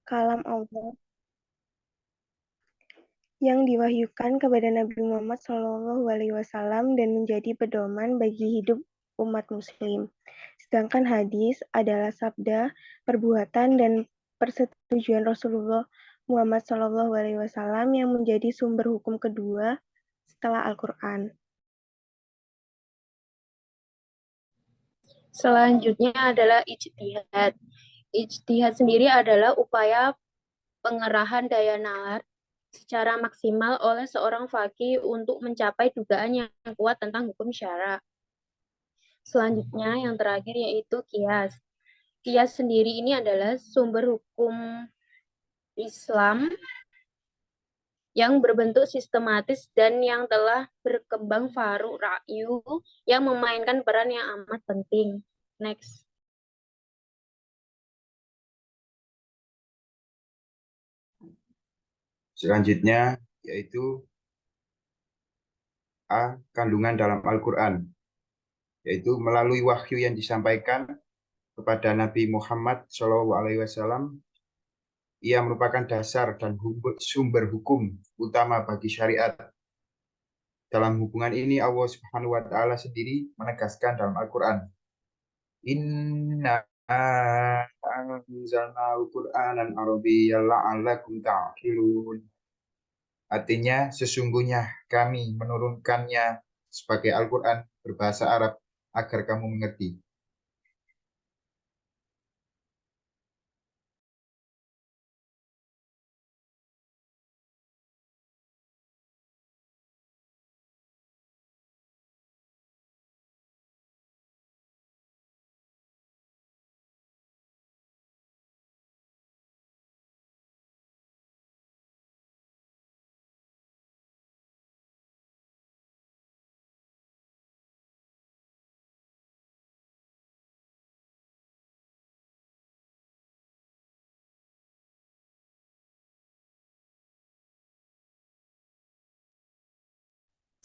kalam Allah yang diwahyukan kepada Nabi Muhammad SAW dan menjadi pedoman bagi hidup umat muslim. Sedangkan hadis adalah sabda, perbuatan, dan persetujuan Rasulullah Muhammad SAW yang menjadi sumber hukum kedua setelah Al-Quran. Selanjutnya adalah ijtihad. Ijtihad sendiri adalah upaya pengerahan daya nalar secara maksimal oleh seorang faqih untuk mencapai dugaan yang kuat tentang hukum syara. Selanjutnya yang terakhir yaitu kias. Kias sendiri ini adalah sumber hukum Islam yang berbentuk sistematis dan yang telah berkembang faru ra'yu yang memainkan peran yang amat penting. Next. Selanjutnya yaitu A. Kandungan dalam Al-Quran, yaitu melalui wahyu yang disampaikan kepada Nabi Muhammad SAW, ia merupakan dasar dan sumber hukum utama bagi syariat. Dalam hubungan ini Allah Subhanahu wa taala sendiri menegaskan dalam Al-Qur'an, Inna anzalna Al-Qur'anan Arabiyyan la'allakum ta'qilun. Artinya, sesungguhnya kami menurunkannya sebagai Al-Qur'an berbahasa Arab agar kamu mengerti.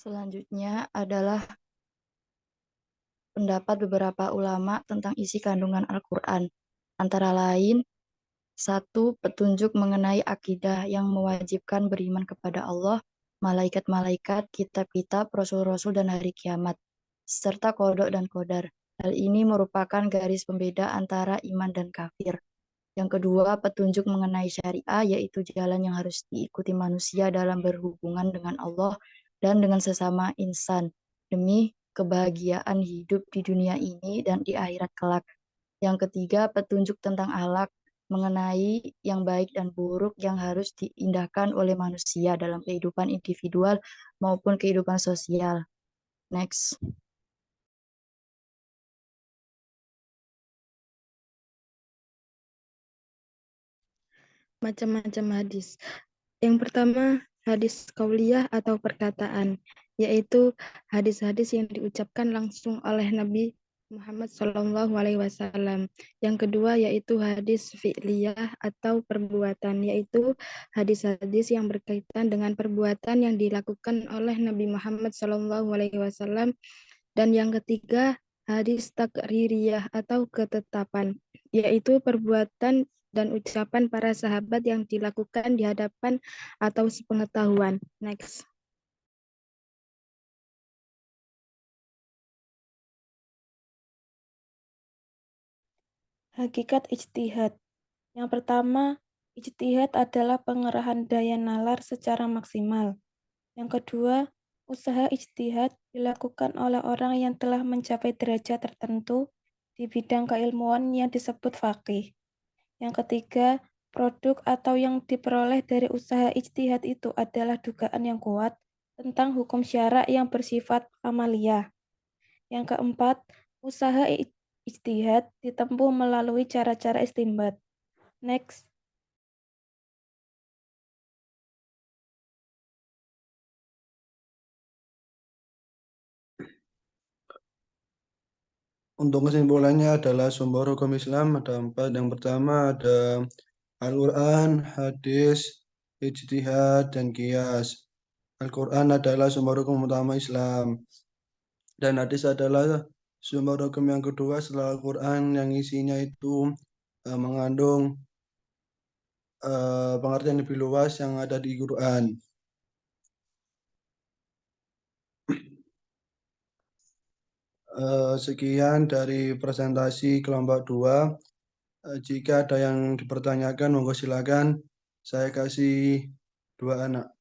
Selanjutnya adalah pendapat beberapa ulama tentang isi kandungan Al-Quran. Antara lain, 1. Petunjuk mengenai akidah yang mewajibkan beriman kepada Allah, malaikat-malaikat, kitab-kitab, rasul-rasul, dan hari kiamat, serta qada dan qadar. Hal ini merupakan garis pembeda antara iman dan kafir. Yang kedua, petunjuk mengenai syariah, yaitu jalan yang harus diikuti manusia dalam berhubungan dengan Allah dan dengan sesama insan, demi kebahagiaan hidup di dunia ini dan di akhirat kelak. Yang ketiga, petunjuk tentang akhlak, mengenai yang baik dan buruk yang harus diindahkan oleh manusia dalam kehidupan individual maupun kehidupan sosial. Next. Macam-macam hadis. Yang pertama, hadis qauliyah atau perkataan, yaitu hadis-hadis yang diucapkan langsung oleh Nabi Muhammad SAW. Yang kedua yaitu hadis fi'liyah atau perbuatan, yaitu hadis-hadis yang berkaitan dengan perbuatan yang dilakukan oleh Nabi Muhammad SAW. Dan yang ketiga hadis takririyah atau ketetapan, yaitu perbuatan dan ucapan para sahabat yang dilakukan di hadapan atau sepengetahuan. Next. Hakikat ijtihad. Yang pertama, ijtihad adalah pengerahan daya nalar secara maksimal. Yang kedua, usaha ijtihad dilakukan oleh orang yang telah mencapai derajat tertentu di bidang keilmuan yang disebut faqih. Yang ketiga, produk atau yang diperoleh dari usaha ijtihad itu adalah dugaan yang kuat tentang hukum syara yang bersifat amaliyah. Yang keempat, usaha ijtihad ditempuh melalui cara-cara istinbat. Next. Untuk kesimpulannya adalah sumber hukum Islam ada 4. Yang pertama ada Al-Quran, hadis, ijtihad, dan qiyas. Al-Quran adalah sumber hukum utama Islam. Dan hadis adalah sumber hukum yang kedua setelah Al-Quran, yang isinya itu mengandung pengertian lebih luas yang ada di Quran. Sekian dari presentasi kelompok 2. Jika ada yang dipertanyakan, monggo silakan. Saya kasih 2 anak.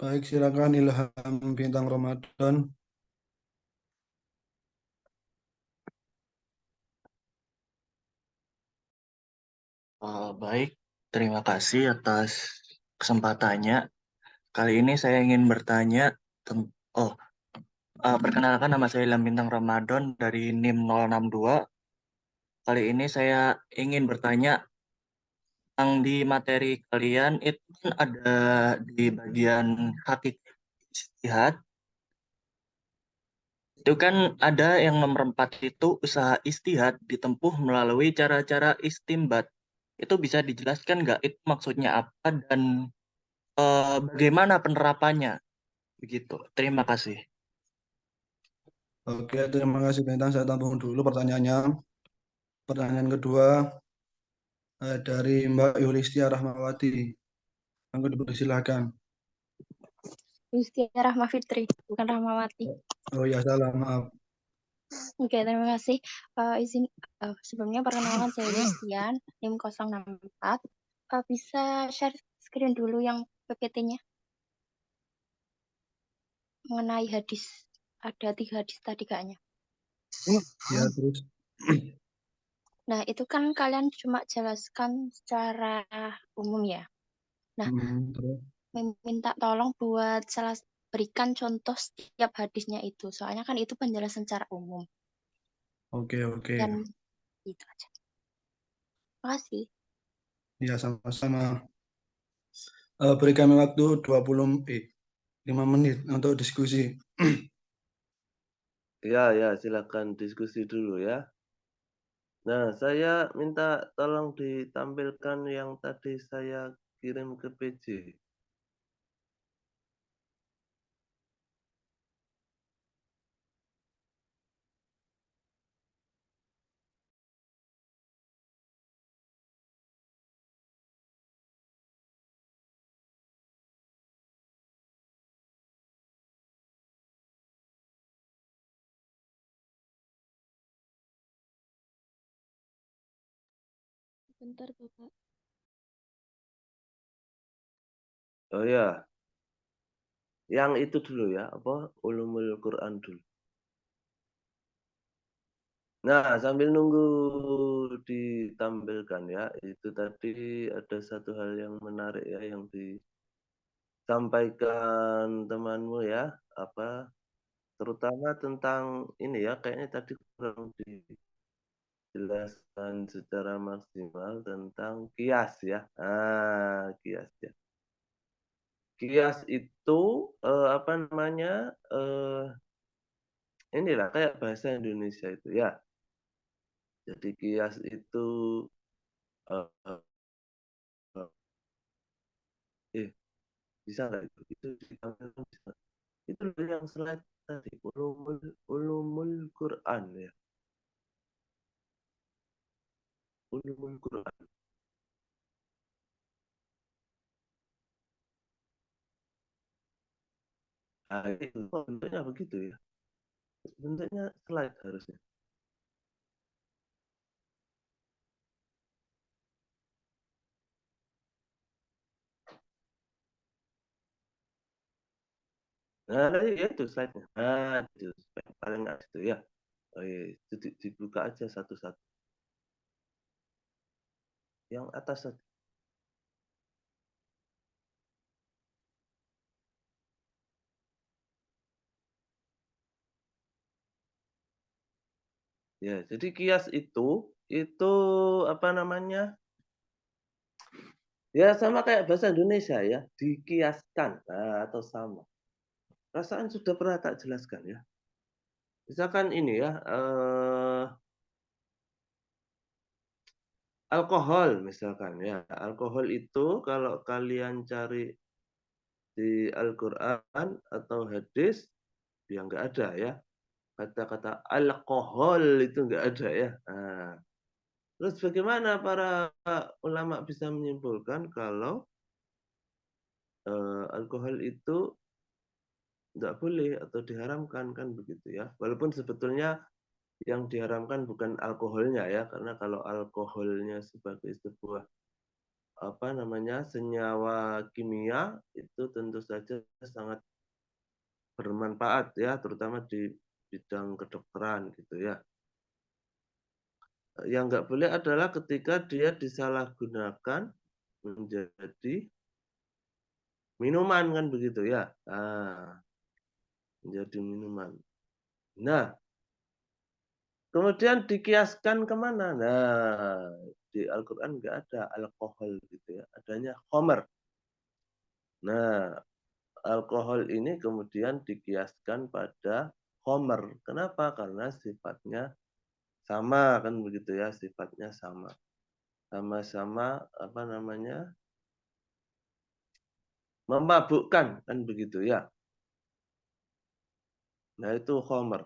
Baik, silakan Ilham Bintang Ramadan. Baik, terima kasih atas kesempatannya. Kali ini saya ingin bertanya perkenalkan, nama saya Ilham Bintang Ramadan dari NIM 062. Kali ini saya ingin bertanya yang di materi kalian itu kan ada di bagian hakikat ijtihad. Itu kan ada yang nomor 4 itu usaha ijtihad ditempuh melalui cara-cara istimbat. Itu bisa dijelaskan nggak itu maksudnya apa dan bagaimana penerapannya? Begitu. Terima kasih. Oke, terima kasih Bintang. Saya tampung dulu pertanyaannya. Pertanyaan kedua dari Mbak Yulistia Rahmawati. Monggo dipersilakan. Yulistia Rahma Fitri, bukan Rahmawati. Oh ya, salah, maaf. Oke, terima kasih. Sebelumnya perkenalkan saya Yulistian, NIM 064. Bisa share screen dulu yang PPT-nya mengenai hadis. Ada 3 hadis tadi kayaknya. Ya, terus. Nah, itu kan kalian cuma jelaskan secara umum ya. Nah, Terus. minta tolong buat berikan contoh setiap hadisnya itu. Soalnya kan itu penjelasan secara umum. Oke. Dan itu aja. Terima kasih. Ya, sama-sama. Beri kami waktu 5 menit untuk diskusi. Ya, silakan diskusi dulu ya. Nah, saya minta tolong ditampilkan yang tadi saya kirim ke PJ. Bentar, Bapak. Oh ya, yang itu dulu ya, apa Ulumul Quran dulu. Nah, sambil nunggu ditampilkan ya, itu tadi ada satu hal yang menarik ya yang disampaikan temanmu ya, apa terutama tentang ini ya, kayaknya tadi kurang dijelaskan secara maksimal tentang kias ya. Kias ya. Kias itu apa namanya? Inilah kayak bahasa Indonesia itu ya. Jadi kias itu bisa nggak itu? Itu ditampilkan bisa. Itu yang slide tadi ulumul Quran ya. Ulumul Quran. Nah, itu bentuknya begitu ya. Bentuknya slide harusnya. Nah, ya itu slide-nya. Nah, itu paling nggak itu ya. Oh iya, itu dibuka aja satu-satu. Yang atas tadi. Ya, jadi kias itu apa namanya? Ya sama kayak bahasa Indonesia ya, dikiaskan atau sama. Perasaan sudah pernah tak jelaskan ya. Misalkan ini ya, alkohol misalkan ya. Alkohol itu kalau kalian cari di Al-Quran atau hadis, ya nggak ada ya. Kata-kata alkohol itu nggak ada ya. Nah, terus bagaimana para ulama bisa menyimpulkan kalau alkohol itu tidak boleh atau diharamkan kan begitu ya. Walaupun sebetulnya yang diharamkan bukan alkoholnya ya, karena kalau alkoholnya sebagai sebuah senyawa kimia itu tentu saja sangat bermanfaat ya, terutama di bidang kedokteran gitu ya. Yang nggak boleh adalah ketika dia disalahgunakan menjadi minuman kan begitu ya. Nah, menjadi minuman. Nah, kemudian dikiaskan kemana? Nah, di Al-Quran nggak ada alkohol gitu ya, adanya khomer. Nah, alkohol ini kemudian dikiaskan pada khomer. Kenapa? Karena sifatnya sama kan begitu ya, sifatnya sama. Sama-sama memabukkan kan begitu ya. Nah, itu khomer.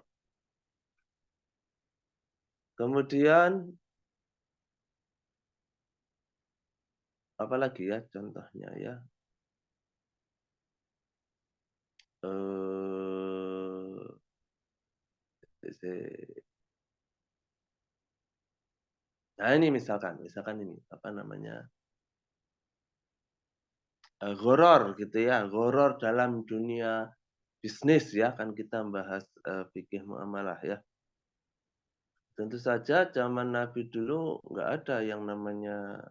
Kemudian apalagi ya contohnya ya. Nah, ini misalkan ini horor gitu ya, horor dalam dunia bisnis ya, kan kita bahas fikih muamalah ya. Tentu saja zaman Nabi dulu nggak ada yang namanya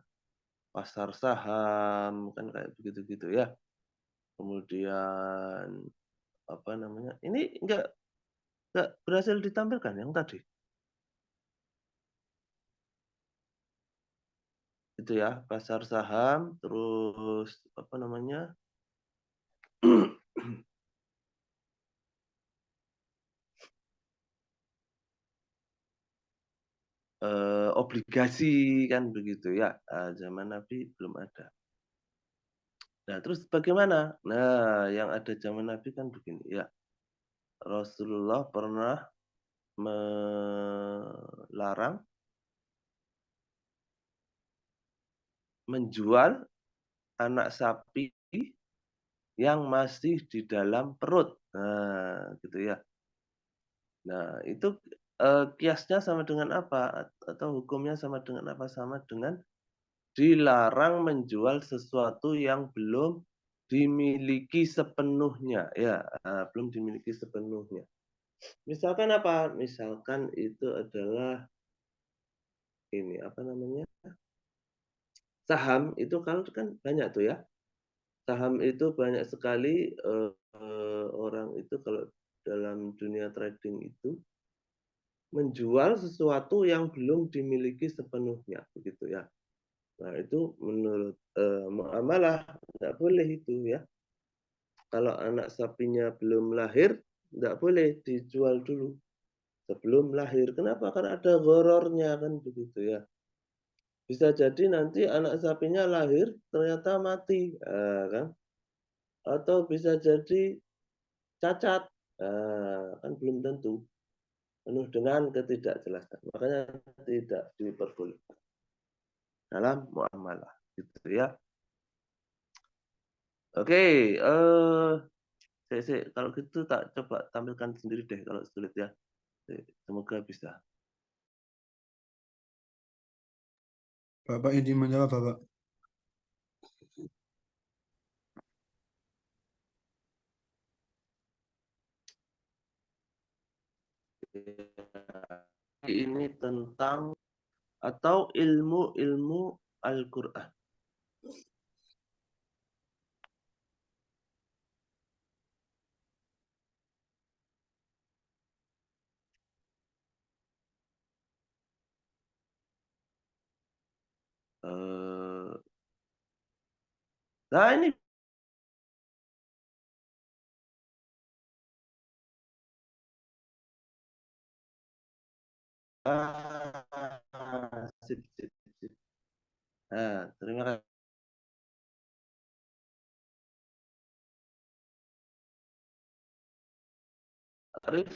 pasar saham kan kayak begitu-gitu ya. Kemudian ini nggak berhasil ditampilkan yang tadi. Itu ya, pasar saham, terus obligasi kan begitu ya. Zaman Nabi belum ada. Nah, terus bagaimana? Nah, yang ada zaman Nabi kan begini ya. Rasulullah pernah melarang menjual anak sapi yang masih di dalam perut. Nah, gitu ya. Nah, itu kiasnya sama dengan apa? Atau hukumnya sama dengan apa? Sama dengan dilarang menjual sesuatu yang belum dimiliki sepenuhnya. Ya, belum dimiliki sepenuhnya. Misalkan apa? Misalkan itu adalah ini saham itu kalau kan banyak tuh ya. Saham itu banyak sekali orang itu kalau dalam dunia trading itu menjual sesuatu yang belum dimiliki sepenuhnya begitu ya. Nah, itu menurut muamalah tidak boleh itu ya. Kalau anak sapinya belum lahir, tidak boleh dijual dulu sebelum lahir. Kenapa? Karena ada gorornya kan begitu ya. Bisa jadi nanti anak sapinya lahir ternyata mati, kan? Atau bisa jadi cacat, kan belum tentu. Penuh dengan ketidakjelasan. Makanya tidak diperbolehkan dalam muamalah, gitu ya. Oke, kalau gitu tak coba tampilkan sendiri deh kalau sulit ya. Semoga bisa. Bapak izin menjawab, Bapak. Ini tentang atau ilmu-ilmu Al-Quran. Nah, ini sip. Nah, terima kasih. Arif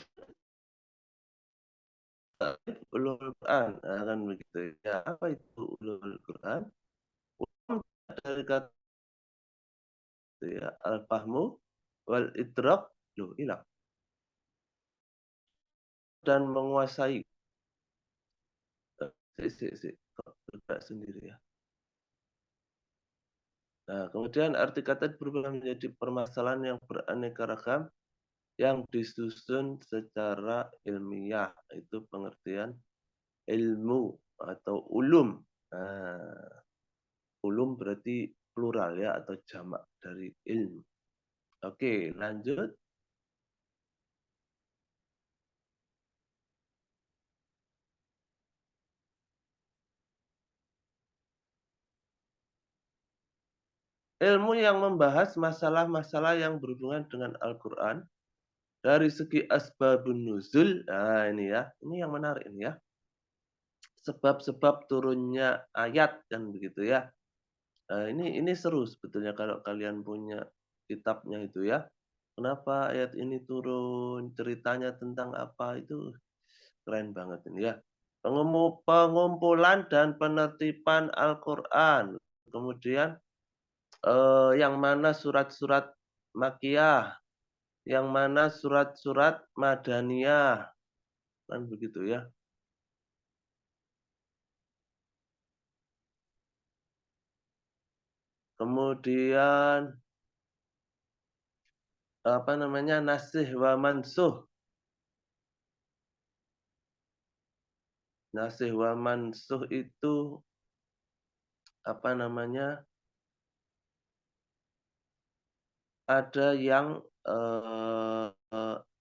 ulumul Quran, nah, kan begitu ya. Apa itu ulumul Quran? Ulum dari kata ya, al-fahmu wal idrak, loh hilang, dan menguasai. Kok bergerak sendiri ya. Nah, kemudian arti kata berubah menjadi permasalahan yang beraneka ragam yang disusun secara ilmiah. Itu pengertian ilmu atau ulum. Nah, ulum berarti plural ya atau jamak dari ilmu. Oke, lanjut. Ilmu yang membahas masalah-masalah yang berhubungan dengan Al-Quran dari segi asbabun nuzul. Nah, ini ya. Ini yang menarik ini ya. Sebab-sebab turunnya ayat kan begitu ya. Ini seru sebetulnya kalau kalian punya kitabnya itu ya. Kenapa ayat ini turun, ceritanya tentang apa, itu keren banget ini ya. Pengumpulan dan penertiban Al-Quran. Kemudian yang mana surat-surat Makiyah, yang mana surat-surat Madaniyah. Kan begitu ya. Kemudian apa namanya, nasih wa mansuh. Nasih wa mansuh itu apa namanya, ada yang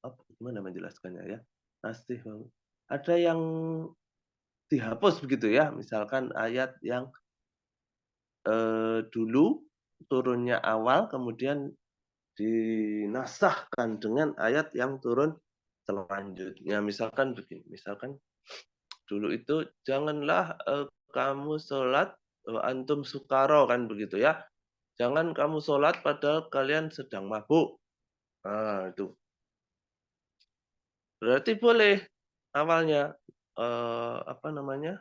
apa, gimana menjelaskannya ya, nasih ada yang dihapus begitu ya, misalkan ayat yang dulu turunnya awal kemudian dinasahkan dengan ayat yang turun selanjutnya. Misalkan begini, misalkan dulu itu janganlah kamu sholat antum sukaro, kan begitu ya. Jangan kamu sholat padahal kalian sedang mabuk. Nah, itu berarti boleh awalnya apa namanya,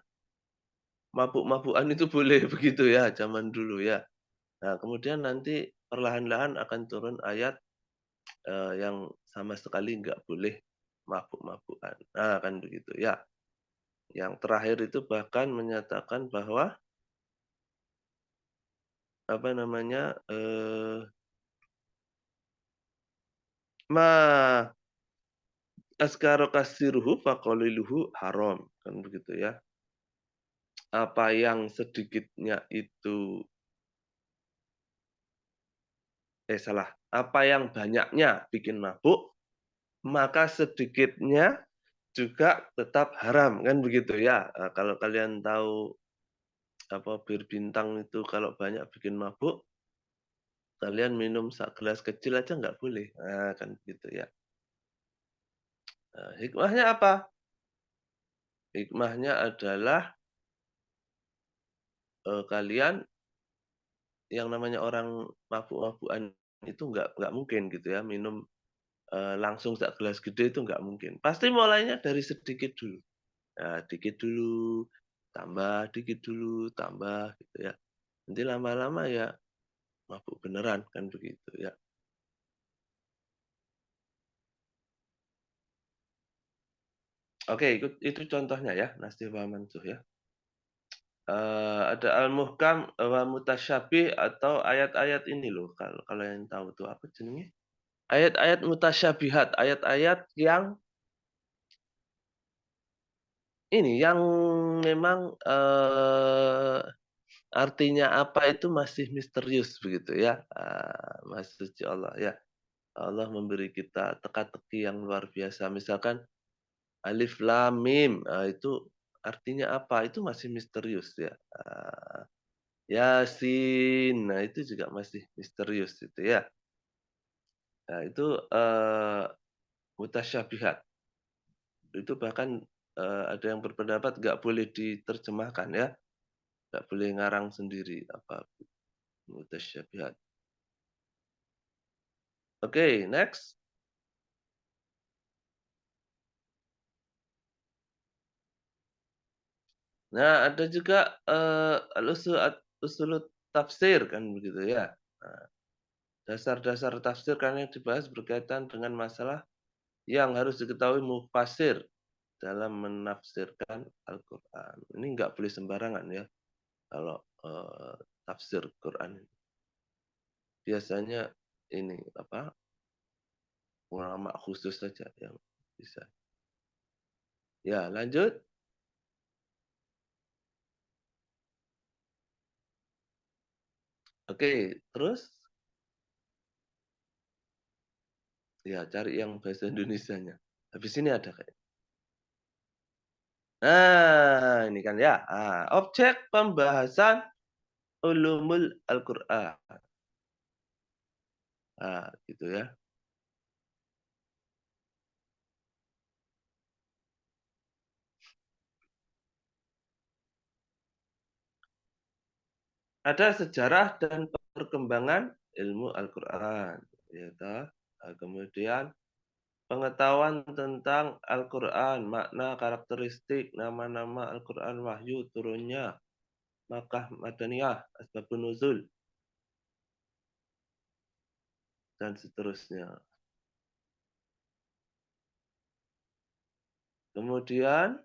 mabuk-mabukan itu boleh begitu ya zaman dulu ya. Nah, kemudian nanti perlahan-lahan akan turun ayat yang sama sekali nggak boleh mabuk-mabukan. Nah, kan begitu ya. Yang terakhir itu bahkan menyatakan bahwa apa namanya, ma askaro kasiruhu faqaliluhu haram, kan begitu ya. Apa yang sedikitnya itu salah. Apa yang banyaknya bikin mabuk, maka sedikitnya juga tetap haram, kan begitu ya. Kalau kalian tahu apa bir bintang itu kalau banyak bikin mabuk, kalian minum gelas kecil aja nggak boleh. Nah, kan begitu ya. Nah, hikmahnya apa? Hikmahnya adalah kalian yang namanya orang mabuk-mabukan itu nggak mungkin gitu ya minum langsung sak gelas gede, itu nggak mungkin. Pasti mulainya dari sedikit dulu. Nah, dikit dulu, tambah, dikit dulu, tambah gitu ya. Nanti lama-lama ya mabuk beneran, kan begitu ya. Oke, itu contohnya ya, nasih wa mansuh ya. Ada al-muhkam wa mutasyabih atau ayat-ayat ini loh, kalau yang tahu tuh apa jenenge? Ayat-ayat mutasyabihat, ayat-ayat yang ini yang memang artinya apa itu masih misterius begitu ya. Maha suci Allah ya. Allah memberi kita teka-teki yang luar biasa. Misalkan alif lam mim, itu artinya apa? Itu masih misterius ya. Yasin, nah itu juga masih misterius itu ya. Nah, itu mutasyabihat. Itu bahkan ada yang berpendapat nggak boleh diterjemahkan ya. Nggak boleh ngarang sendiri apa mutasyabihat. Oke, next. Nah, ada juga usul tafsir kan begitu ya. Nah, dasar-dasar tafsir kan yang dibahas berkaitan dengan masalah yang harus diketahui mufasir dalam menafsirkan Al-Qur'an. Ini nggak boleh sembarangan ya kalau tafsir Quran. Biasanya ini apa? Ulama khusus saja yang bisa. Ya, lanjut. Oke, terus ya cari yang bahasa Indonesianya. Habis ini ada kayak. Nah, ini kan ya. Objek pembahasan ulumul Al-Qur'an. Gitu ya. Ada sejarah dan perkembangan ilmu Al-Qur'an, ya toh. Kemudian pengetahuan tentang Al-Qur'an, makna, karakteristik, nama-nama Al-Qur'an, wahyu turunnya, Makkah, Madaniyah, asbabun nuzul, dan seterusnya. Kemudian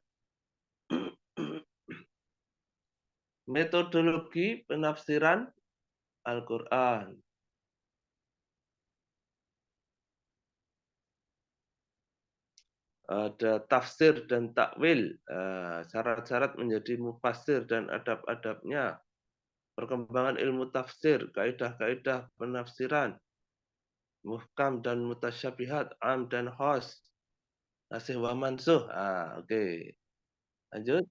metodologi penafsiran Al-Qur'an. Ada tafsir dan takwil, syarat-syarat menjadi mufassir dan adab-adabnya, perkembangan ilmu tafsir, kaidah-kaidah penafsiran, muhkam dan mutasyabihat, am dan khas, nasih wa mansuh. Oke. Lanjut.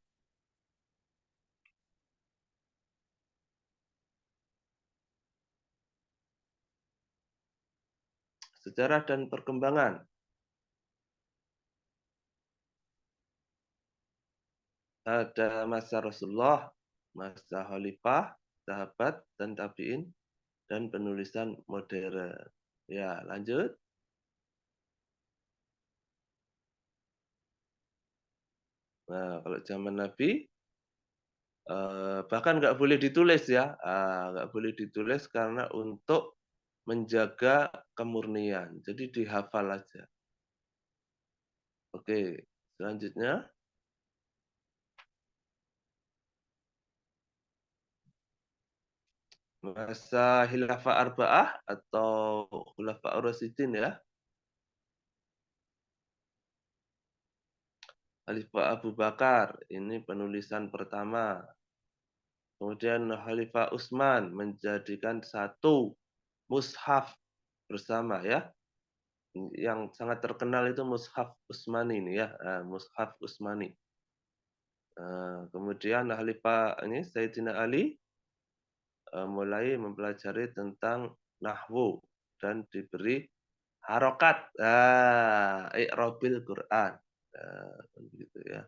Sejarah dan perkembangan. Ada masa Rasulullah, masa khalifah, sahabat dan tabi'in, dan penulisan modern. Ya, lanjut. Nah, kalau zaman Nabi, bahkan nggak boleh ditulis ya, nggak boleh ditulis karena untuk menjaga kemurnian. Jadi dihafal aja. Oke, selanjutnya. Masa Khilafah Arba'ah atau Khulafah Ar-Rasyidin ya. Khalifah Abu Bakar, ini penulisan pertama. Kemudian Khalifah Utsman menjadikan satu mushaf bersama ya. Yang sangat terkenal itu mushaf Utsmani ini ya, mushaf Utsmani. Kemudian Khalifah ini Sayyidina Ali mulai mempelajari tentang nahwu dan diberi harokat, i'robil Quran, begitu ya.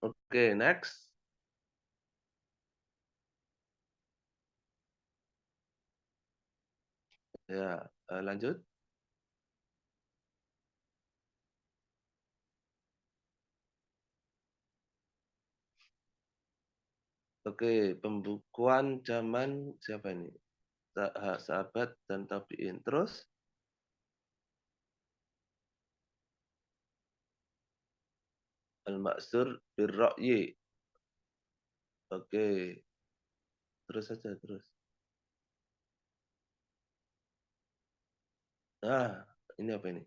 Oke, next. Ya, lanjut. Oke, pembukuan zaman siapa ini? Sahabat dan tabi'in. Terus Al-Ma'sur bir-Ra'yi. Oke. Terus saja terus. Nah, ini apa ini?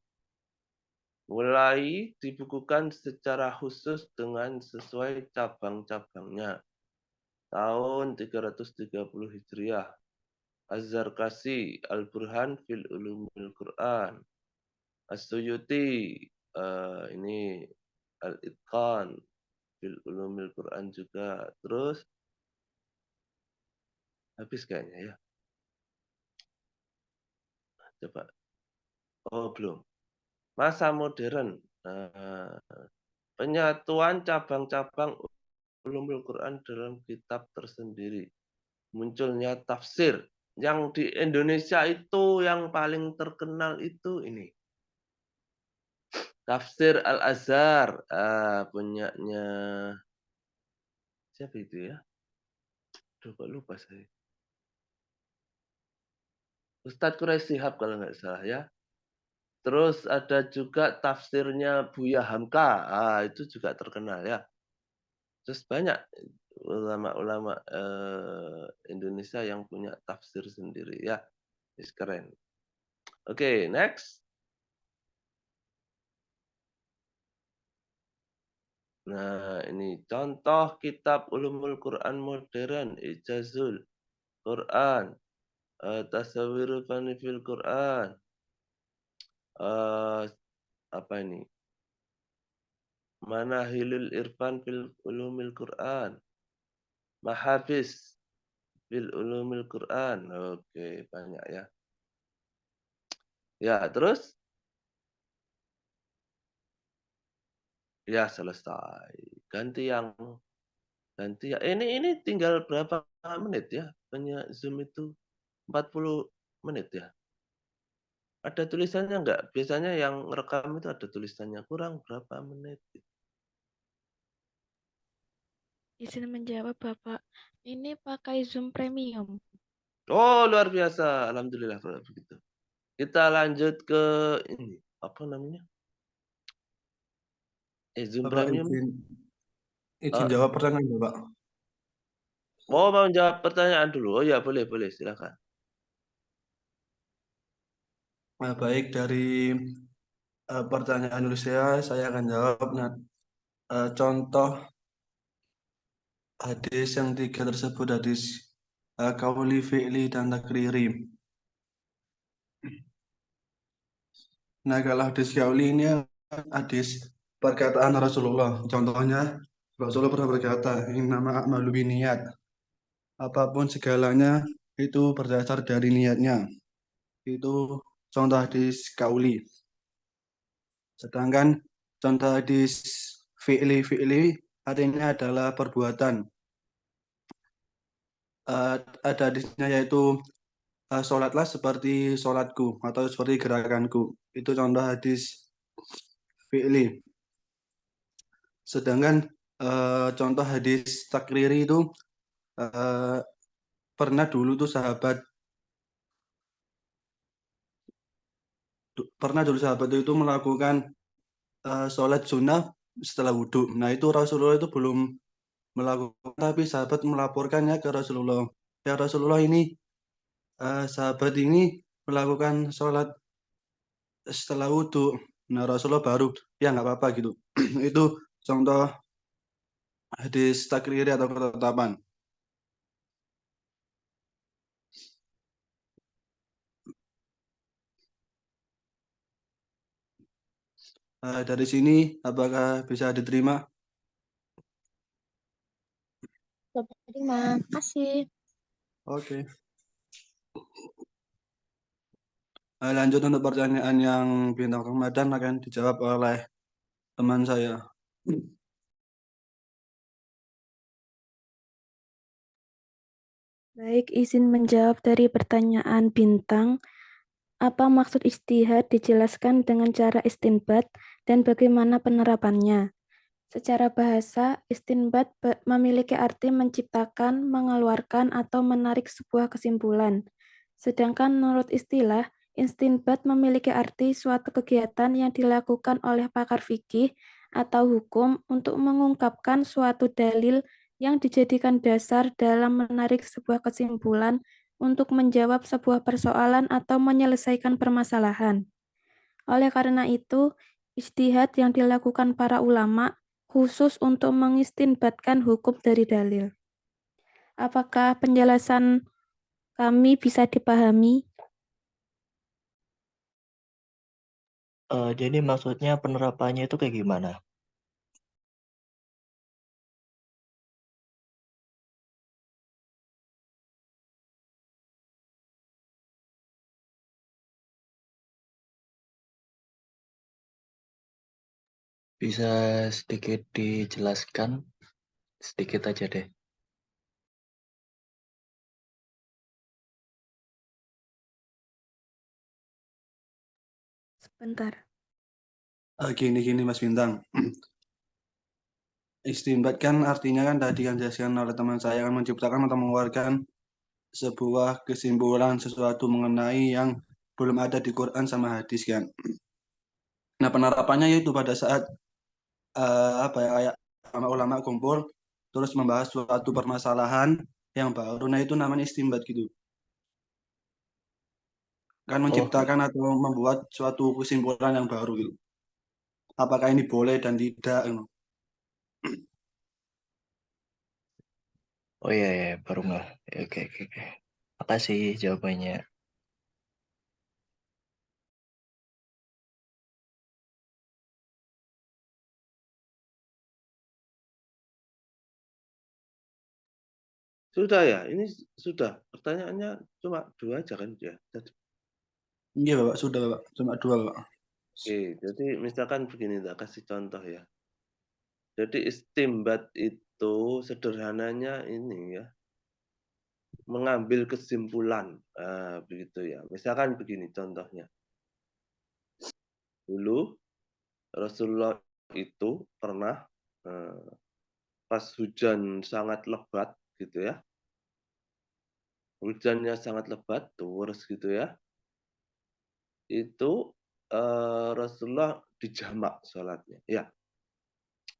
Mulai dibukukan secara khusus dengan sesuai cabang-cabangnya. Tahun 330 Hijriah. Az-Zarkasi, Al-Burhan fil Ulumil Quran. As-Suyuti, ini Al-Itqan fil Ulumil Quran juga. Terus habis kayaknya ya. Coba. Oh, belum. Masa modern. Nah, penyatuan cabang-cabang ulumul Quran dalam kitab tersendiri. Munculnya tafsir. Yang di Indonesia itu yang paling terkenal itu ini. Tafsir Al-Azhar. Punyanya siapa itu ya? Duh, kok lupa saya. Ustadz Quraisy Shihab kalau nggak salah ya. Terus ada juga tafsirnya Buya Hamka. Itu juga terkenal ya. Terus banyak ulama-ulama Indonesia yang punya tafsir sendiri ya. Keren. Oke, next. Nah, ini contoh kitab Ulumul Quran modern, Ijazul Quran, Tasawirul Fani fil Quran. Apa ini? Manahilul Irfan fil Ulumil Quran. Mahafiz fil Ulumil Quran. Oke, banyak ya. Ya, terus? Ya, selesai. Ganti yang ini tinggal berapa menit ya? Zoom itu 40 menit ya. Ada tulisannya enggak? Biasanya yang rekam itu ada tulisannya kurang berapa menit. Izin menjawab Bapak, ini pakai Zoom Premium. Oh, luar biasa. Alhamdulillah kalau begitu. Kita lanjut ke ini. Apa namanya? Zoom Bapak Premium. izin jawab pertanyaan Bapak. Oh, mau jawab pertanyaan dulu. Oh ya, boleh, silakan. Baik, dari pertanyaan dulu saya akan jawab. Nah, contoh hadis yang 3 tersebut hadis kauli, fi'li, dan takriri. Nah, kalau hadis kauli ini hadis perkataan Rasulullah. Contohnya, Rasulullah pernah berkata, "Innama a'malu binniyat." Apapun segalanya itu berdasar dari niatnya. Itu contoh hadis kauli. Sedangkan contoh hadis fi'li artinya adalah perbuatan. Ada hadisnya yaitu sholatlah seperti sholatku atau seperti gerakanku. Itu contoh hadis fi'li. Sedangkan contoh hadis takriri itu pernah dulu tuh sahabat itu melakukan sholat sunnah setelah wudhu. Nah, itu Rasulullah itu belum melakukan, tapi sahabat melaporkannya ke Rasulullah. Ya Rasulullah, ini sahabat ini melakukan sholat setelah wudhu. Nah, Rasulullah baru, ya nggak apa-apa gitu. Itu contoh hadis takriri atau ketetapan. Dari sini, apakah bisa diterima? Terima kasih. Oke. Lanjut untuk pertanyaan yang bintang Ramadan akan dijawab oleh teman saya. Baik, izin menjawab dari pertanyaan bintang. Apa maksud ijtihad dijelaskan dengan cara istinbat dan bagaimana penerapannya? Secara bahasa, istinbat memiliki arti menciptakan, mengeluarkan, atau menarik sebuah kesimpulan. Sedangkan menurut istilah, istinbat memiliki arti suatu kegiatan yang dilakukan oleh pakar fikih atau hukum untuk mengungkapkan suatu dalil yang dijadikan dasar dalam menarik sebuah kesimpulan untuk menjawab sebuah persoalan atau menyelesaikan permasalahan. Oleh karena itu, ijtihad yang dilakukan para ulama khusus untuk mengistinbatkan hukum dari dalil. Apakah penjelasan kami bisa dipahami? Jadi maksudnya penerapannya itu kayak gimana? Bisa sedikit dijelaskan? Sedikit aja deh. Sebentar. Gini Mas Bintang. Istinbat kan artinya kan tadi yang dijelaskan oleh teman saya kan menciptakan atau mengeluarkan sebuah kesimpulan sesuatu mengenai yang belum ada di Quran sama hadis kan. Nah penerapannya yaitu pada saat apa ya kayak ulama kumpul terus membahas suatu permasalahan yang baru, nah itu namanya istinbat gitu. Kan menciptakan atau membuat suatu kesimpulan yang baru gitu. Apakah ini boleh dan tidak gitu. Oh iya, ya, baru nggak. Oke. Makasih jawabannya. Sudah ya, ini sudah. Pertanyaannya cuma 2 aja kan ya. Iya Bapak, sudah Bapak. Cuma 2 Bapak. Oke, jadi misalkan begini, tak kasih contoh ya. Jadi istimbat itu sederhananya ini ya, mengambil kesimpulan, begitu ya. Misalkan begini contohnya. Dulu Rasulullah itu pernah pas hujan sangat lebat gitu ya. Hujannya sangat lebat, terus gitu ya. Itu Rasulullah dijamak sholatnya. Ya,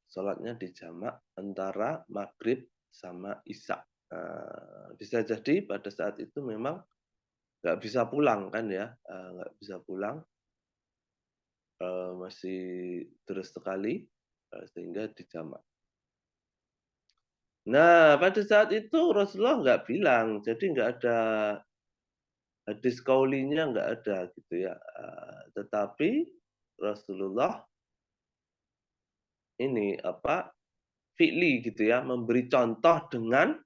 sholatnya dijamak antara maghrib sama isya. Bisa jadi pada saat itu memang nggak bisa pulang kan ya, nggak bisa pulang, masih terus sekali, sehingga dijamak. Nah, pada saat itu Rasulullah nggak bilang, jadi nggak ada hadis qaulinya nggak ada gitu ya. Tetapi Rasulullah ini apa fi'li gitu ya, memberi contoh dengan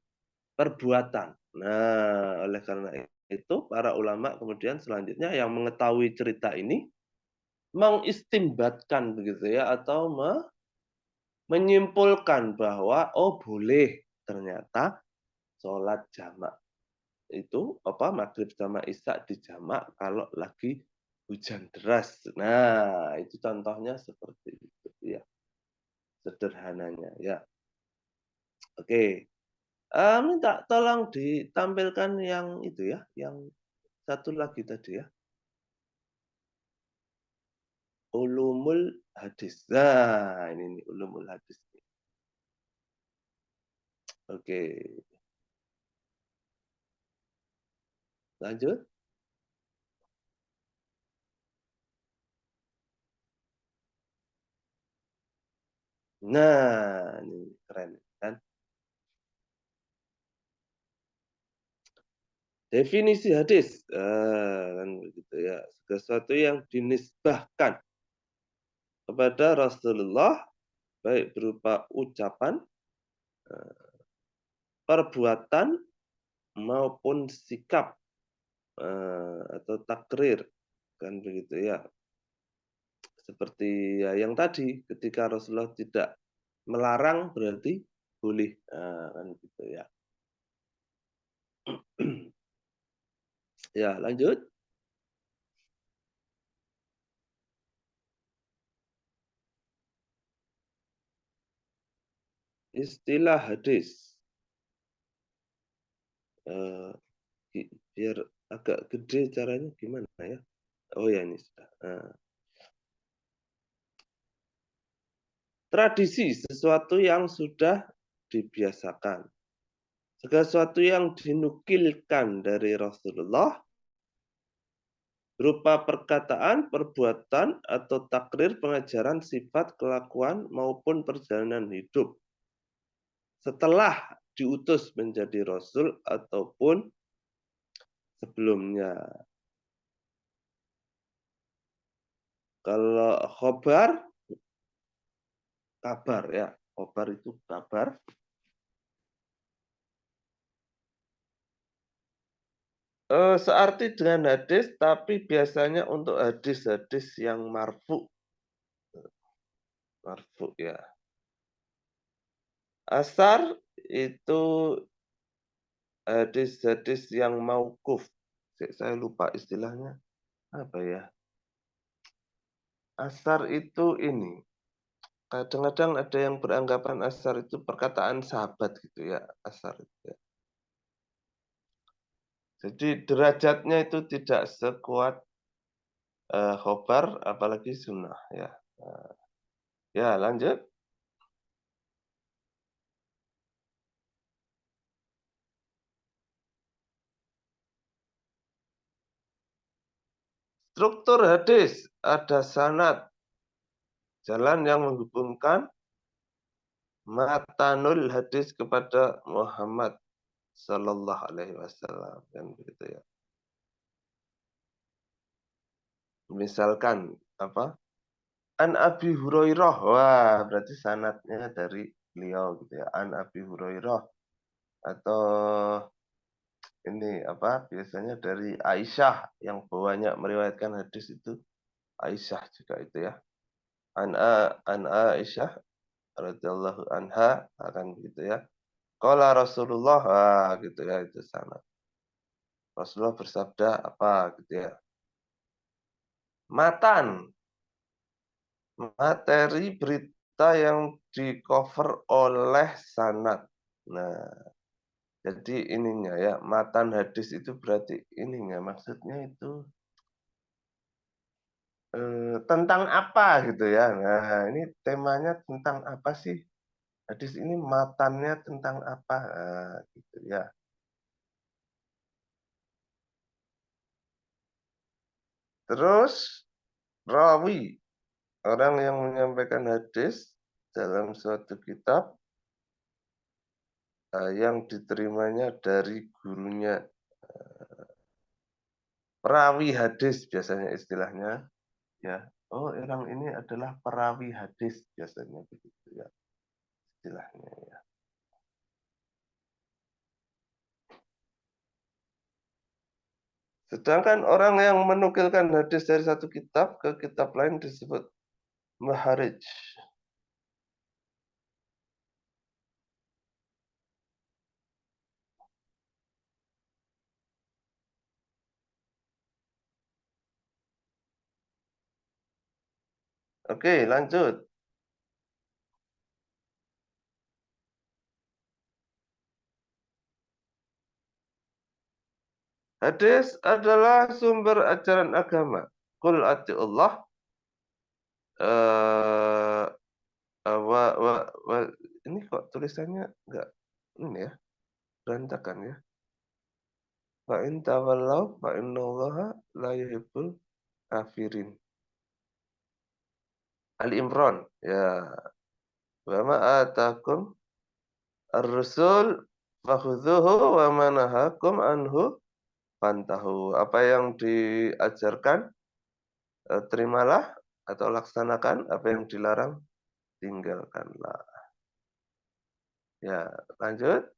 perbuatan. Nah, oleh karena itu para ulama kemudian selanjutnya yang mengetahui cerita ini mengistimbatkan begitu ya atau menyimpulkan bahwa oh boleh ternyata sholat jamak itu apa maghrib sama isya dijamak kalau lagi hujan deras. Nah, itu contohnya seperti itu ya. Sederhananya ya. Oke. Minta tolong ditampilkan yang itu ya, yang satu lagi tadi ya. Ulumul hadis. Nah, ini nih, ulumul hadis. Oke. Lanjut. Nah, ini keren kan? Definisi hadis, kan begitu ya. Sesuatu yang dinisbahkan kepada Rasulullah, baik berupa ucapan, perbuatan, maupun sikap, atau takrir, kan begitu ya. Seperti ya yang tadi, ketika Rasulullah tidak melarang berarti boleh, kan gitu ya. Ya, lanjut. Istilah hadis. Biar agak gede caranya gimana ya? Oh ya ini sudah. Tradisi, sesuatu yang sudah dibiasakan. Segala sesuatu yang dinukilkan dari Rasulullah berupa perkataan, perbuatan, atau takrir, pengajaran, sifat, kelakuan, maupun perjalanan hidup. Setelah diutus menjadi Rasul ataupun sebelumnya. Kalau khobar, kabar ya. Khobar itu kabar. Searti dengan hadis, tapi biasanya untuk hadis-hadis yang marfu. Marfu ya. Asar itu hadis-hadis yang mauquf. Saya lupa istilahnya apa ya. Asar itu ini. Kadang-kadang ada yang beranggapan asar itu perkataan sahabat gitu ya. Asar itu ya. Jadi derajatnya itu tidak sekuat khobar apalagi sunnah ya. Ya, lanjut. Struktur hadis ada sanad, jalan yang menghubungkan matanul hadis kepada Muhammad Sallallahu Alaihi Wasallam kan begitu ya. Misalkan apa? An Abi Hurairah, wah berarti sanadnya dari beliau gitu ya. An Abi Hurairah atau ini apa? Biasanya dari Aisyah yang banyak meriwayatkan hadis itu Aisyah juga itu ya. An Aisyah radhiyallahu anha akan gitu ya. Qala Rasulullah gitu ya itu sanad. Rasulullah bersabda apa gitu ya. Matan, materi berita yang di cover oleh sanad. Nah, jadi ininya ya, matan hadis itu berarti ininya maksudnya itu tentang apa gitu ya. Nah, ini temanya tentang apa sih? Hadis ini matannya tentang apa? Nah, gitu ya. Terus rawi, orang yang menyampaikan hadis dalam suatu kitab yang diterimanya dari gurunya. Perawi hadis biasanya istilahnya ya. Oh, orang ini adalah perawi hadis biasanya begitu ya istilahnya ya. Sedangkan orang yang menukilkan hadis dari satu kitab ke kitab lain disebut maharij. Oke, lanjut. Hadis adalah sumber ajaran agama. Qul atiullah ini kok tulisannya enggak ini ya, berantakan ya. Fa in tawallaw fa innallaha la yuhibbul kafirin. Ali Imran ya. Wa ma atakum ar-rasul fakhudhuhu wa ma nahakum anhu fantahu. Apa yang diajarkan terimalah atau laksanakan, apa yang dilarang tinggalkanlah. Ya, lanjut.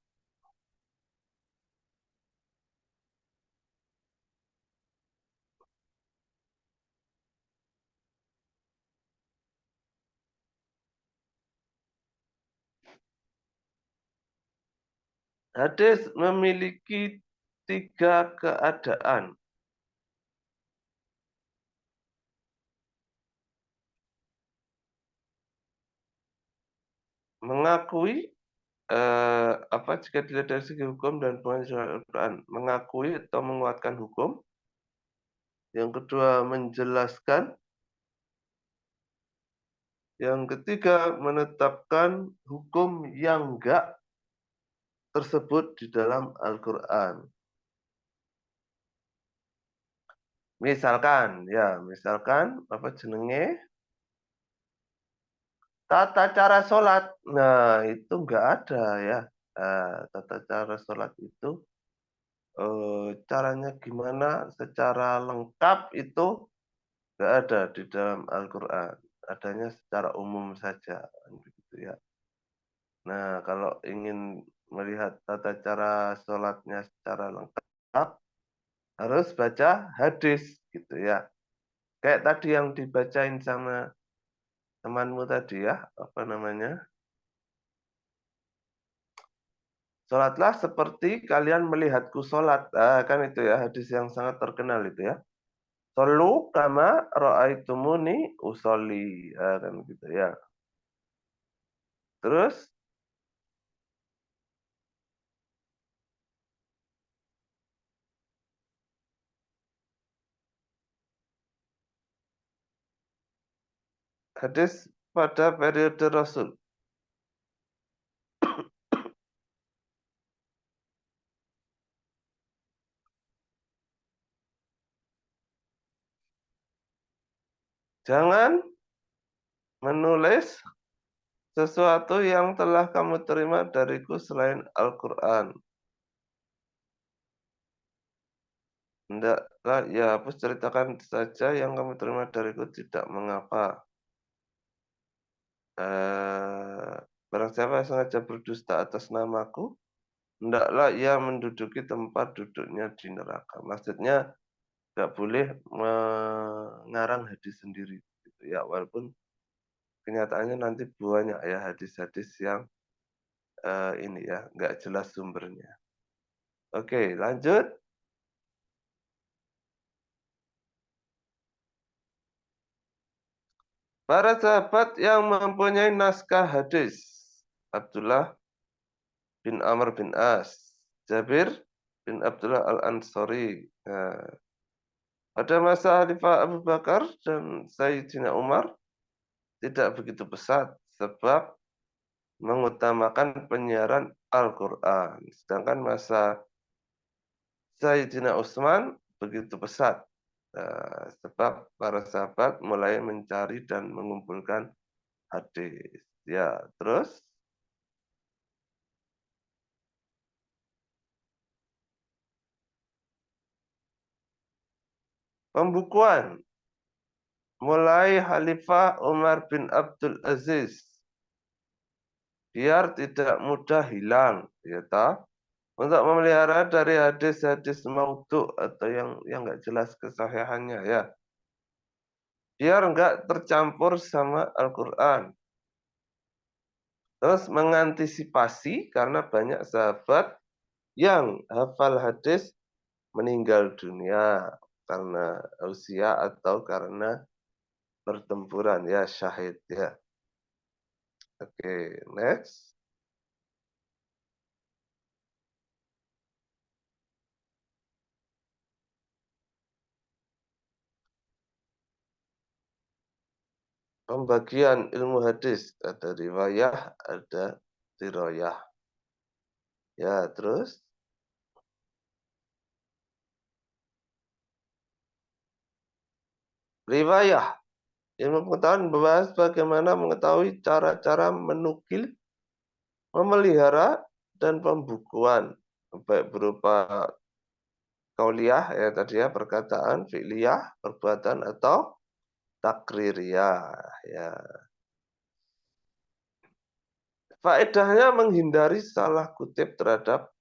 Hadis memiliki 3 keadaan. Mengakui apa jika dilihat dari segi hukum dan pengajaran Al-Quran, mengakui atau menguatkan hukum. Yang kedua, menjelaskan. Yang ketiga, menetapkan hukum yang enggak tersebut di dalam Al-Quran. Misalkan apa jenenge? Tata cara sholat. Nah, itu enggak ada ya. Tata cara sholat itu caranya gimana secara lengkap itu enggak ada di dalam Al-Quran. Adanya secara umum saja, begitu ya. Nah, kalau ingin melihat tata cara sholatnya secara lengkap, harus baca hadis, gitu ya. Kayak tadi yang dibacain sama temanmu tadi ya, apa namanya? Sholatlah seperti kalian melihatku sholat. Kan itu ya, hadis yang sangat terkenal itu ya. Shollu kama ra'aitumuni usolli. Kan gitu ya. Terus, hadis pada periode Rasul. Jangan menulis sesuatu yang telah kamu terima dariku selain Al-Quran. Hendaklah ya hapus, ceritakan saja yang kamu terima dariku, tidak mengapa. Barang siapa yang sengaja berdusta atas namaku, hendaklah ia menduduki tempat duduknya di neraka. Maksudnya nggak boleh mengarang hadis sendiri, gitu ya. Walaupun kenyataannya nanti banyak ya hadis-hadis yang ini ya nggak jelas sumbernya. Oke, lanjut. Para sahabat yang mempunyai naskah hadis, Abdullah bin Amr bin As, Jabir bin Abdullah Al-Ansari. Pada masa Khalifah Abu Bakar dan Sayyidina Umar tidak begitu pesat sebab mengutamakan penyiaran Al-Quran. Sedangkan masa Sayyidina Utsman begitu pesat sebab para sahabat mulai mencari dan mengumpulkan hadis. Ya, terus pembukuan mulai Khalifah Umar bin Abdul Aziz biar tidak mudah hilang, ya toh? Untuk memelihara dari hadis-hadis maudhu atau yang nggak jelas kesahihannya ya. Biar nggak tercampur sama Al-Quran. Terus mengantisipasi karena banyak sahabat yang hafal hadis meninggal dunia karena usia atau karena pertempuran ya, syahid ya. Oke, next. Pembagian ilmu hadis, ada riwayah, ada dirayah. Ya, terus riwayah. Ilmu pengetahuan membahas bagaimana mengetahui cara-cara menukil, memelihara, dan pembukuan. Baik berupa kauliyah, ya tadi ya, perkataan, fi'liyah, perbuatan, atau takririyah. Ya. Faedahnya menghindari salah kutip terhadap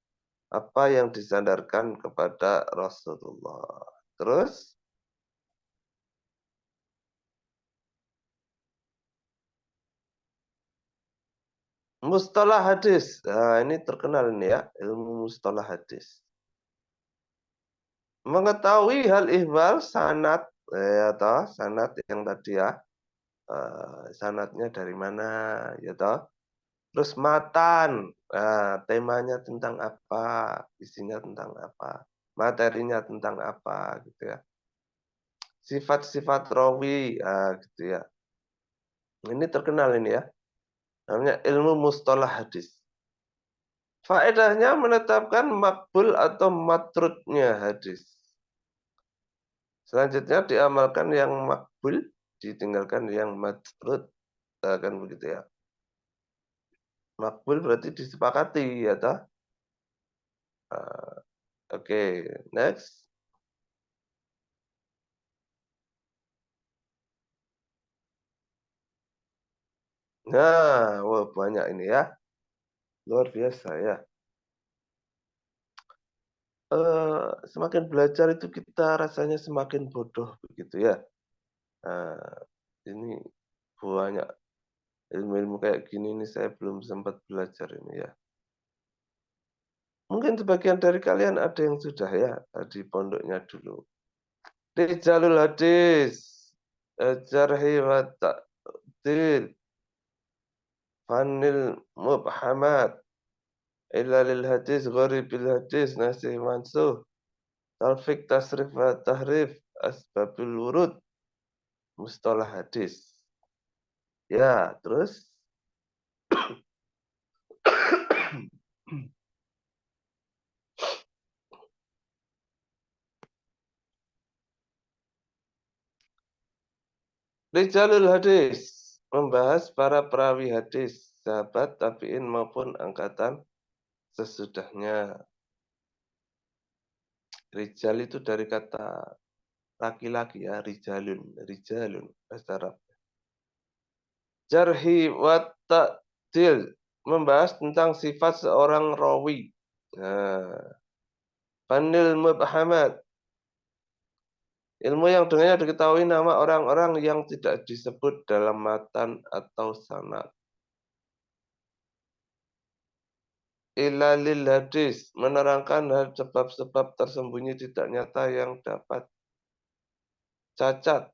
apa yang disandarkan kepada Rasulullah. Terus, mustalah hadis. Nah, ini terkenal ini ya, ilmu mustalah hadis. Mengetahui hal ihwal sanad, atau sanad yang tadi ya, sanadnya dari mana, ya toh. Terus matan, temanya tentang apa, isinya tentang apa, materinya tentang apa, gitu ya. Sifat-sifat rawi, gitu ya. Ini terkenal ini ya, namanya ilmu mustalah hadis. Faedahnya menetapkan makbul atau matrudnya hadis. Selanjutnya diamalkan yang makbul, ditinggalkan yang matrud, kan begitu ya. Makbul berarti disepakati ya toh. Oke, next. Nah, wah banyak ini ya. Luar biasa ya. Semakin belajar itu kita rasanya semakin bodoh begitu ya. Ini banyak ilmu-ilmu kayak gini ini saya belum sempat belajar ini ya. Mungkin sebagian dari kalian ada yang sudah ya di pondoknya dulu. Rijalul hadis, jarhi wa ta'dil, fanil mubhamat, ilalil hadis, gharibil hadis, nasih mansuh, talfik tasrif wa tahrif, asbabul wurud, mustalah hadis. Ya, terus Rijalul hadis membahas para perawi hadis, sahabat tabi'in maupun angkatan sesudahnya. Rijal itu dari kata laki-laki ya, rijalun bahasa Arab. Jarhi wa ta'dil membahas tentang sifat seorang rawi. Nah, Fanil mubhamat, ilmu yang dengannya diketahui nama orang-orang yang tidak disebut dalam matan atau sanad. Ilalil hadis, menerangkan sebab-sebab tersembunyi tidak nyata yang dapat cacat.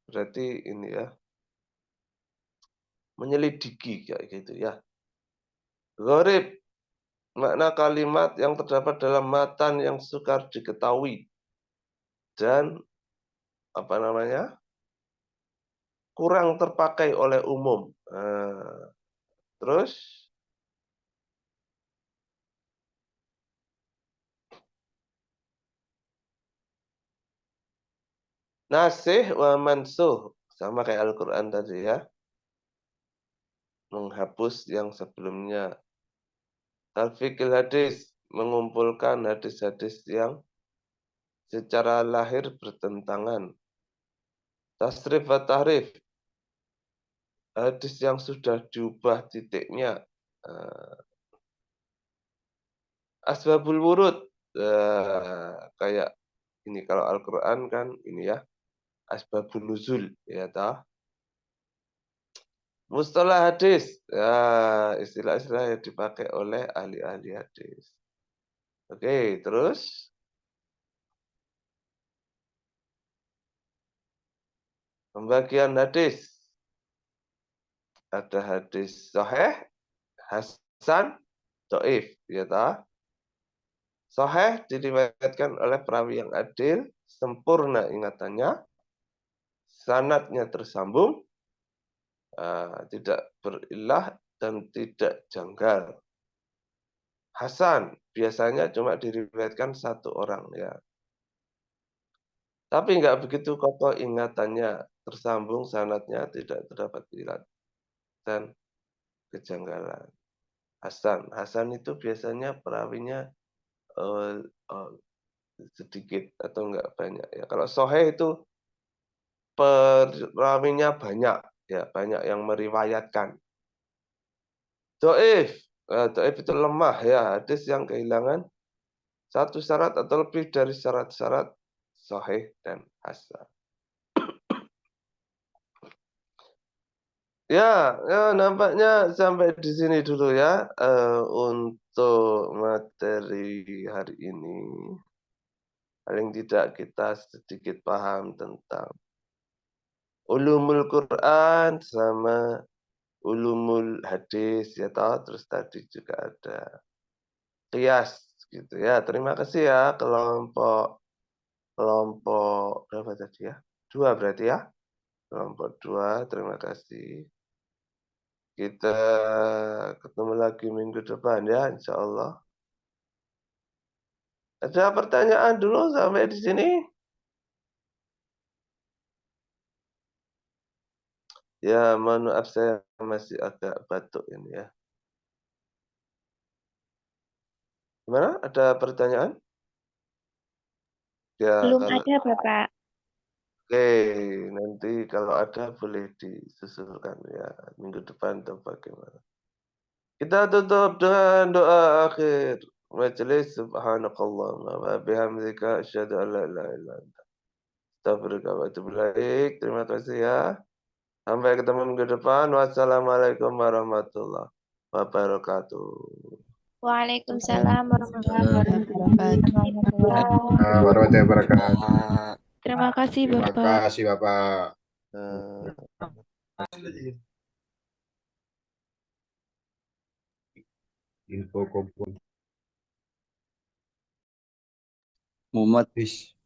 Berarti ini ya, menyelidiki kayak gitu ya. Gharib, makna kalimat yang terdapat dalam matan yang sukar diketahui dan apa namanya, kurang terpakai oleh umum. Terus nasih wa mansuh, sama kayak Al-Quran tadi ya, menghapus yang sebelumnya. Talfikil hadis, mengumpulkan hadis-hadis yang secara lahir bertentangan. Tasrif wa tahrif, hadis yang sudah diubah titiknya. Asbabul wurud, kayak ini kalau Al-Quran kan ini ya, asbabun nuzul ya toh. Mustalah hadis, ya, istilah-istilah yang dipakai oleh ahli-ahli hadis. Oke, terus pembagian hadis. Ada hadis sahih, hasan, dhaif, ya toh. Sahih diriwayatkan oleh perawi yang adil, sempurna ingatannya, sanadnya tersambung, tidak berilah dan tidak janggal. Hasan biasanya cuma diriwayatkan satu orang ya. Tapi enggak begitu kokoh ingatannya, tersambung sanadnya tidak terdapat ilat dan kejanggalan. Hasan itu biasanya perawinya sedikit atau enggak banyak ya. Kalau sahih itu perawinya banyak ya, banyak yang meriwayatkan. Dhaif, dhaif itu lemah ya, hadis yang kehilangan satu syarat atau lebih dari syarat-syarat sahih dan hasan. Ya, nampaknya sampai di sini dulu ya untuk materi hari ini. Paling tidak kita sedikit paham tentang ulumul Quran sama ulumul hadis ya toh. Terus tadi juga ada qiyas gitu ya. Terima kasih ya kelompok berapa tadi ya? 2 berarti ya. Kelompok 2, terima kasih. Kita ketemu lagi minggu depan ya, insya Allah. Ada pertanyaan dulu sampai di sini? Ya, mohon maaf saya masih agak batuk ini ya. Gimana? Ada pertanyaan? Ya, Belum kalau ada, Bapak. oke, nanti kalau ada boleh disusulkan ya minggu depan atau bagaimana. Kita tutup dengan doa akhir majelis. Subhanakallahumma wa bihamdika asyhadu an la ilaha illa anta Baik, terima kasih ya. Sampai ketemu minggu depan. Wassalamualaikum warahmatullahi wabarakatuh. Waalaikumsalam warahmatullahi Wabarakatuh. wabarakatuh. Warahmatullahi wabarakatuh. Terima kasih, Terima Bapak. kasih Bapak. Info kompon. Muhammad Dis.